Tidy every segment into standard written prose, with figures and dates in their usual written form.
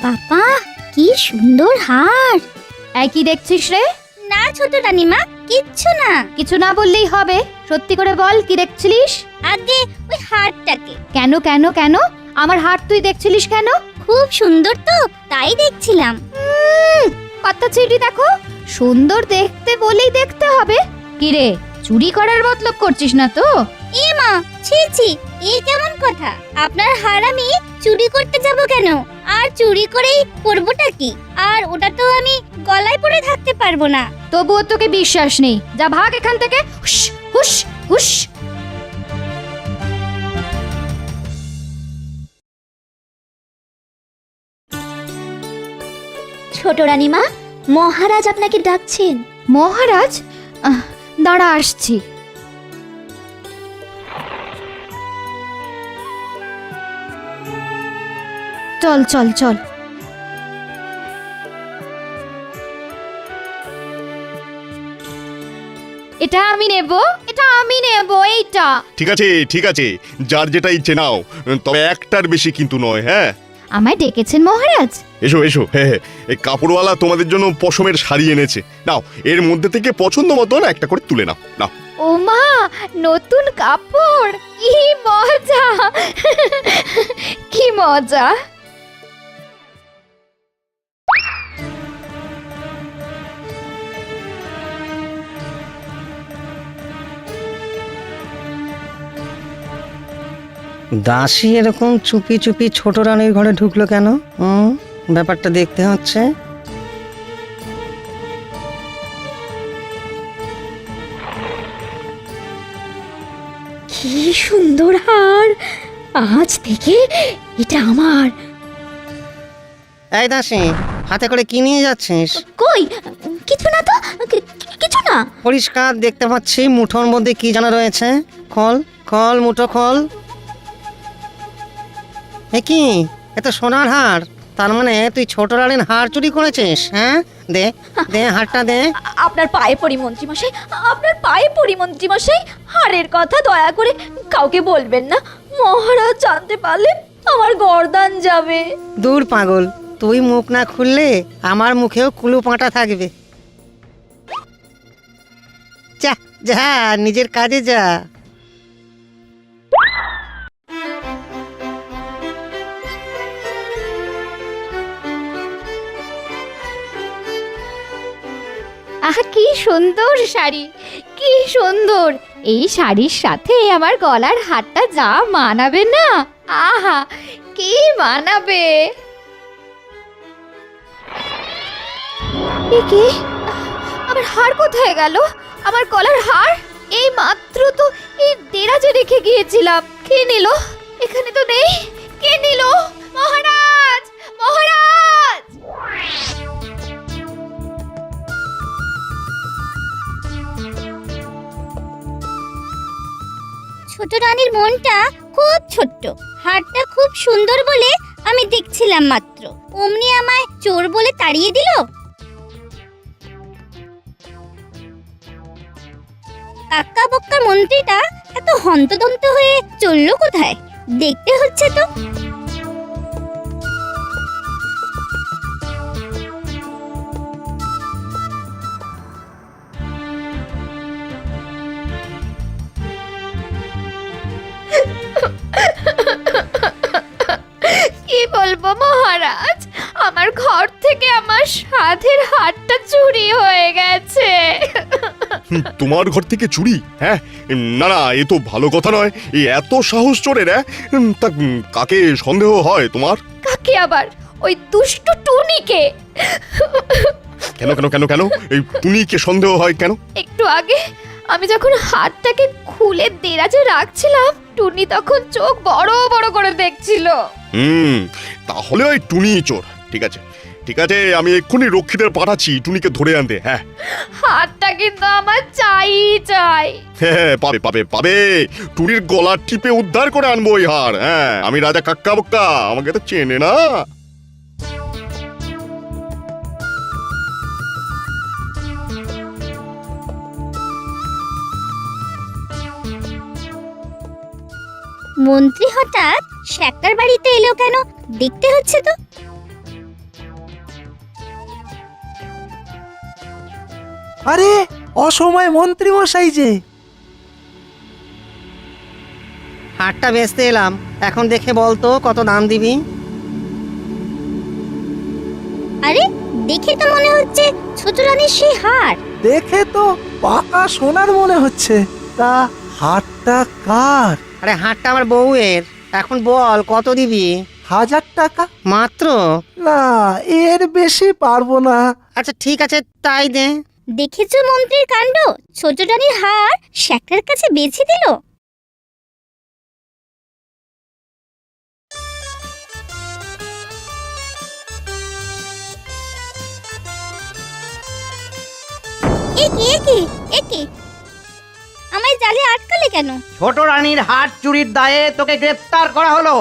বাবা, কি সুন্দর হার! কি দেখছিস রে? না ছোট রানীমা, কিচ্ছু না। কিছু না বললেই হবে, সত্যি করে বল কি দেখছিলিস? আগে ওই হারটাকে। কেন কেন কেন? আমার হার তুই দেখছিলিস কেন? খুব সুন্দর তো, তাই দেখছিলাম। কথা চিঠি দেখো, সুন্দর দেখতে বলেই দেখতে হবে। কি রে, চুরি করার মতলব করছিস না তো? এ মা, ছি ছি, এই কেমন কথা? আপনার হার আমি চুরি করতে যাব কেন? আর চুরি করেই করবোটা কি? আর ওটা তো আমি গলায় পরে থাকতে পারবো না। তবুও তোকে বিশ্বাস নেই, যা ভাগ এখান থেকে। হুশ হুশ হুশ। ছোট রানীমা, মহারাজ আপনাকে ডাকছেন। মহারাজ? দাঁড়া, আসছি। চল চল চল। এটা আমি নেব, এটা আমি নেব, এইটা। ঠিক আছে ঠিক আছে, যার যেটা ইচ্ছে নাও, তবে একটার বেশি কিন্তু নয়। হ্যাঁ, আমায় ডেকেছেন মহারাজ? এসো এসো। হ্যাঁ, এই কাপড়ওয়ালা তোমাদের জন্য পশমের শাড়ি এনেছে। নাও, এর মধ্যে থেকে পছন্দ মতন একটা করে তুলে নাও। নাও। ও মা, নতুন কাপড়! কি মজা! কি মজা! দাসী এরকম চুপি চুপি ছোট রানীর ঘরে ঢুকলো কেন? ব্যাপারটা দেখতে হচ্ছে। কি সুন্দর হার! আজ থেকে এটা আমার। এই দাসী, হাতে করে কি নিয়ে যাচ্ছিস? কই, কিছু না তো, কিছু না। পরিষ্কার দেখতে পাচ্ছি মুঠোর মধ্যে কি জানা রয়েছে। খোল খোল, মুঠো খোল। এ কি, এত সোনার হার? তার মানে তুই ছোট রানীর হার চুরি করেছিস? হ্যাঁ, দে দে হারটা দে। আপনার পায়ে পড়ি মন্ত্রীমশাই, আপনার পায়ে পড়ি মন্ত্রীমশাই, হারের কথা দয়া করে কাউকে বলবেন না। মহারাজ জানতে পারলে আমার গর্দান যাবে। দূর পাগল, তুই মুখ না খুললে আমার মুখেও কুলু পাঁটা থাকবে। যা যা, নিজের কাজে যা। আহা, কি সুন্দর শাড়ি, কি সুন্দর! এই শাড়ির সাথে আমার গলার হারটা যা মানাবে না, আহা কি মানাবে! এ কি? আমার হার কোথায় গেল? আমার গলার হার? এই মাত্র তো এই দেরাজে রেখে গিয়েছিলাম। কে নিল? এখানে তো নেই। কে নিল? মহারাজ, মহারাজ! ছোট রানীর মনটা খুব ছোট্ট, হারটা খুব সুন্দর বলে আমি দেখছিলাম মাত্র, অমনি আমায় চোর বলে তাড়িয়ে দিল। কাক্কা বক্কা মন্ত্রীটা এত হন্তদন্ত হয়ে চললো কোথায়? দেখতে হচ্ছে তো। কি বলবো মহারাজ, আমার ঘর থেকে আমার সাধের হারটা চুরি হয়ে গেছে। তোমার ঘর থেকে চুরি? হ্যাঁ, না না, এ তো ভালো কথা নয়। এই এত সাহস চোরের? তা কাকে সন্দেহ হয় তোমার? কাকে আবার? ওই দুষ্ট টুনিকে। কেন কেন কেন কেন এই টুনিকে সন্দেহ হয় কেন? একটু আগে আমি যখন হাতটাকে খুলে দেরাজে রাখছিলাম, টুনি তখন চোখ বড় বড় করে দেখছিল। তাহলে ওই টুনি চোর। ঠিক আছে ঠিক আছে, আমি এক্ষুনি রক্ষীদের পাঠাচ্ছি টুনিকে ধরে আনতে। হ্যাঁ, হাতটা কিন্তু আমার চাই চাই। হ্যাঁ, পাবে পাবে পাবে। টুনির গলা টিপে উদ্ধার করে আনবো ওই হার। হ্যাঁ, আমি রাজা কাক্কা বক্কা, আমাকে তো চেনে না। মন্ত্রী হঠাৎ শ্যাকটার বাড়িতে এলো কেন? দেখতে হচ্ছে তো। আরে অসময় মন্ত্রী মশাই যে। হারটা বেচতে এলাম, এখন দেখে বলতো কত দাম দিবি। আরে দেখে তো মনে হচ্ছে ছোট রানীর সেই হার। দেখে তো পাকা সোনার মনে হচ্ছে, তা হারটা কার? আরে হারটা আমার বউয়ের, এখন বল কত দিবি। 1000 টাকা? মাত্র? না, এর বেশি পারবো না। আচ্ছা ঠিক আছে, তাই দে। দেখেছো মন্ত্রীর কাণ্ড, ছোট রানীর হার শ্যাকরার কাছে বেচে দিল। একে আমায় জালে আটকালে কেন? ছোট রানীর হার চুরির দায়ে তোকে গ্রেফতার করা হলো।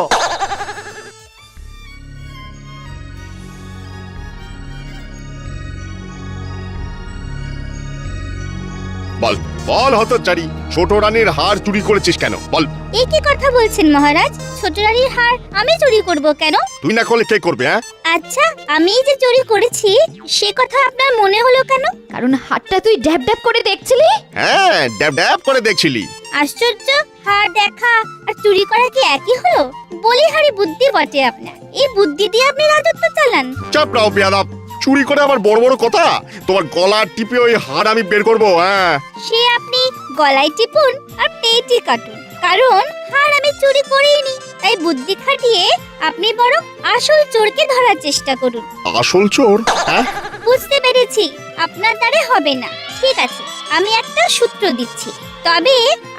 বল বল হতচারী, ছোট রানীর হার চুরি করেছিস কেন বল। এ কি কথা বলছেন মহারাজ? ছোট রানীর হার আমি চুরি করব কেন? তুই না করলে কে করবে? হ্যাঁ আচ্ছা, আমি যে চুরি করেছি সে কথা আপনার মনে হলো কেন? কারণ হাতটা তুই ড্যাব ড্যাব করে দেখছিলি। হ্যাঁ, ড্যাব ড্যাব করে দেখছিলি। আশ্চর্য, হার দেখা আর চুরি করা কি একই হলো? বলিহারি বুদ্ধি বটে আপনার, এই বুদ্ধি দিয়ে আপনি রাজত্ব চালান। চাপ রাও বেয়াদব, চুরি করে আবার বড় বড় কথা। তোমার গলা টিপে ওই হার আমি বের করবো। হ্যাঁ, সে আপনি গলায় টিপুন আর পেটে কাটুন, কারণ হার আমি চুরি করিনি। তাই বুদ্ধি খাটিয়ে আপনি বরং আসল চোরকে ধরার চেষ্টা করুন। আসল চোর? হ্যাঁ, বুঝতে পেরেছি, আপনার দ্বারা হবে না। ঠিক আছে, আমি একটা সূত্র দিচ্ছি। তবে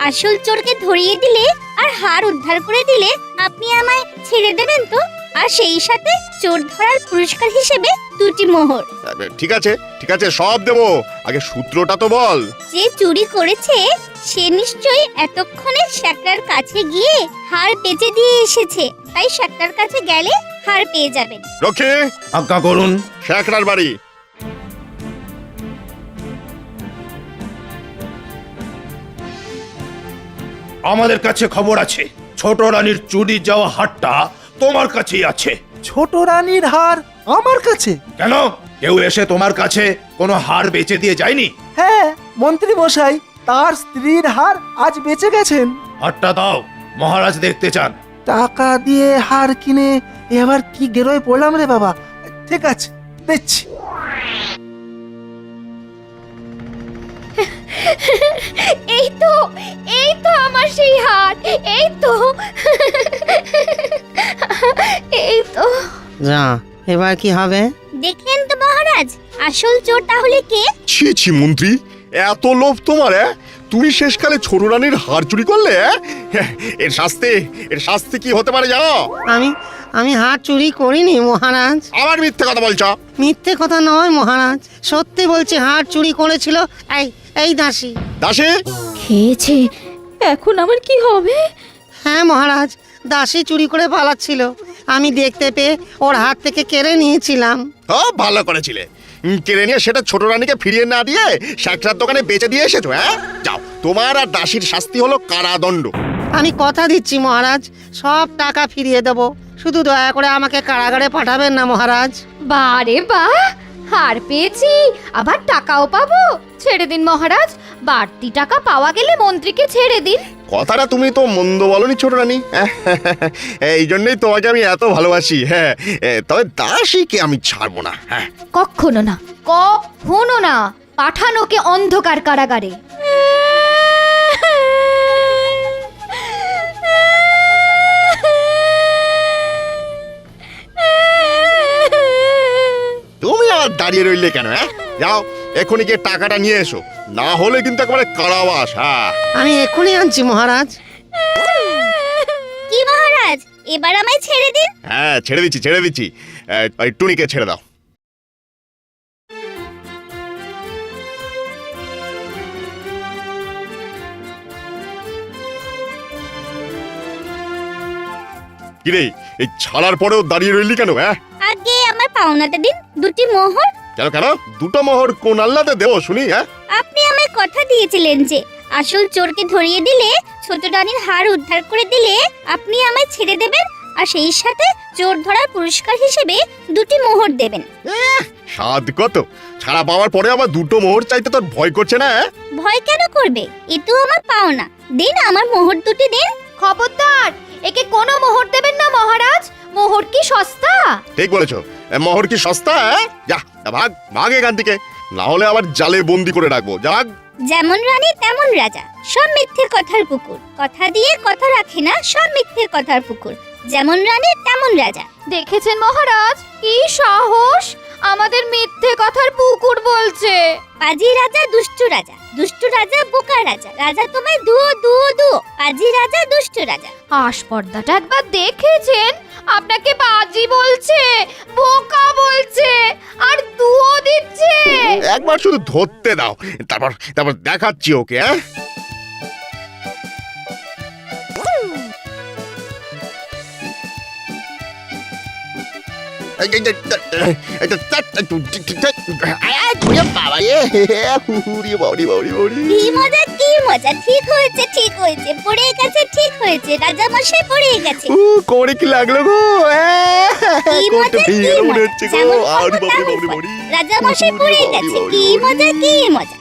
আসল চোরকে ধরিয়ে দিলে আর হার উদ্ধার করে দিলে আপনি আমায় ছেড়ে দেবেন তো? আর সেই সাথে চোর ধরার পুরস্কার হিসেবে 2টি মোহর। ঠিক আছে ঠিক আছে, সব দেবো, আগে সূত্রটা তো বল। যে চুরি করেছে সে নিশ্চয়ই এতক্ষণে শ্যাকরার কাছে গিয়ে হার বেচে দিয়ে এসেছে, তাই শ্যাকরার কাছে গেলে হার পেয়ে যাবেন। রক্ষে, আজ্ঞা করুন। শ্যাকরার বাড়ি। আমাদের কাছে খবর আছে, ছোট রানীর চুরি যাওয়া হারটা তোমার কাছেই আছে। ছোট রানীর হার আমার কাছে? কেন, কেউ এসে তোমার কাছে কোনো হার বেচে দিয়ে যায়নি? হ্যাঁ, মন্ত্রী মশাই তার স্ত্রীর হার আজ বেঁচে গেছেন। হারটা দাও, মহারাজ দেখতে চান। টাকা দিয়ে হার কিনে এবার কি গেরোয় পড়লাম রে বাবা। ঠিক আছে, দিচ্ছি। এই তো আমার সেই হার, এই তো এই তো। যা, এবার কি হবে? দেখলেন তো মহারাজ, আসল চোর তাহলে কে? ছি ছি মন্ত্রী, এত লোভ তোমার? তুমি শেষকালে ছোট রানীর হার চুরি করলে? এর শাস্তি কি হতে পারে জানো? আমি হার চুরি করিনি মহারাজ। আবার মিথ্যে কথা বলছো। মিথ্যে কথা নয় মহারাজ, সত্যি বলছি, হার চুরি করেছিল এই দাসী। দাসী? খেয়েছে, এখন আমার কি হবে? হ্যাঁ মহারাজ, দাসী চুরি করে পালাচ্ছিল, আমি দেখতে পেয়ে ওর হাত থেকে কেড়ে নিয়েছিলাম। ভালো করেছিলে, কেড়ে নিয়ে সেটা ছোট রানীকে ফিরিয়ে না দিয়ে শ্যাকরার দোকানে বেচে দিয়ে এসেছো। হ্যাঁ, যাও, তোমার আর দাসীর শাস্তি হলো কারাদণ্ড। আমি কথা দিচ্ছি মহারাজ, সব টাকা ফিরিয়ে দেব, শুধু দয়া করে আমাকে কারাগারে পাঠাবেন না মহারাজ। বারে বা, হার পেয়েছি, আবার টাকাও পাবো। ছেড়ে দিন মহারাজ, বাড়তি টাকা পাওয়া গেলে মন্ত্রীকে ছেড়ে দিন। কথাটা তুমি তো মন্দ বলনি ছোট রানী, এই জন্যই তোমাকে আমি এত ভালোবাসি। হ্যাঁ, তবে দাসীকে আমি ছাড়বো না। হ্যাঁ, কখনো না, কখনো না, পাঠানোকে অন্ধকার কারাগারে। তুমি আর দাঁড়িয়ে রইলে কেন? হ্যাঁ, যাও, এখনই গিয়ে টাকাটা নিয়ে এসো, না হলে কিন্তু একেবারে কারাবাস। হ্যাঁ, আমি এখনই আনছি মহারাজ। কি মহারাজ, এবার আমায় ছেড়ে দিন। হ্যাঁ, ছেড়ে দিচ্ছি। ওই টুনিকে ছেড়ে দাও। কিরে, এই ছাড়ার পরেও দাঁড়িয়ে রইলি কেন? হ্যাঁ, আগে আমার পাওনাটা দিন, 2টি মোহর। কেন 2টো মোহর কোন আল্লাতে দেবো শুনি? হ্যাঁ, আপনি আমায় কথা দিয়েছিলেন যে আসল চোরকে ধরিয়ে দিলে, ছোট রানীর হার উদ্ধার করে দিলে আপনি আমায় ছেড়ে দেবেন, আর সেই সাথে চোর ধরার পুরস্কার হিসেবে 2টি মোহর দেবেন। স্বাদ কত! ছাড়া পাওয়ার পরে আবার দুটো মোহর চাইতে তোর ভয় করছে না? ভয় কেন করবে? এ তো আমার পাওনা। দিন আমার মোহর দুটি দিন। খবরদার, একে কোনো মোহর দেবেন না মহারাজ। মোহর কি সস্তা? ঠিক বলেছো, মোহর কি সস্তা? যা যা, ভাগ ভাগ এখান থেকে, না হলে আবার জালে বন্দি করে রাখবো। যাক। যেমন রানী তেমন রাজা, সব মিথ্যে কথার পুকুর। কথা দিয়ে কথা রাখে না, সব মিথ্যে কথার পুকুর। যেমন রানী তেমন রাজা। দেখেছেন মহারাজ, কি সাহস! আমাদের মিথ্যে কথার পুকুর বলছে। পাজি রাজা দুষ্টু রাজা, দুষ্টু রাজা বোকা রাজা, রাজা তোমায় দুও দুও দুও। পাজি রাজা দুষ্টু রাজা। আস্পর্দাটা একবার দেখেছেন? আপনাকে বাজি বলছে, বোকা বলছে, আর দুও দিচ্ছে। একবার শুধু ধরতে দাও, তারপর তারপর দেখাচ্ছি ওকে। হ্যাঁ, কি মজা কি মজা, ঠিক হয়েছে ঠিক হয়েছে, পড়ে গেছে ঠিক হয়েছে, রাজা মশাই পড়ে গেছে। করে কি লাগলো গো? কি মজা কি মজা, যেমন খবর তেমন খবর। রাজা মশাই পড়ে গেছে, কি মজা কি মজা।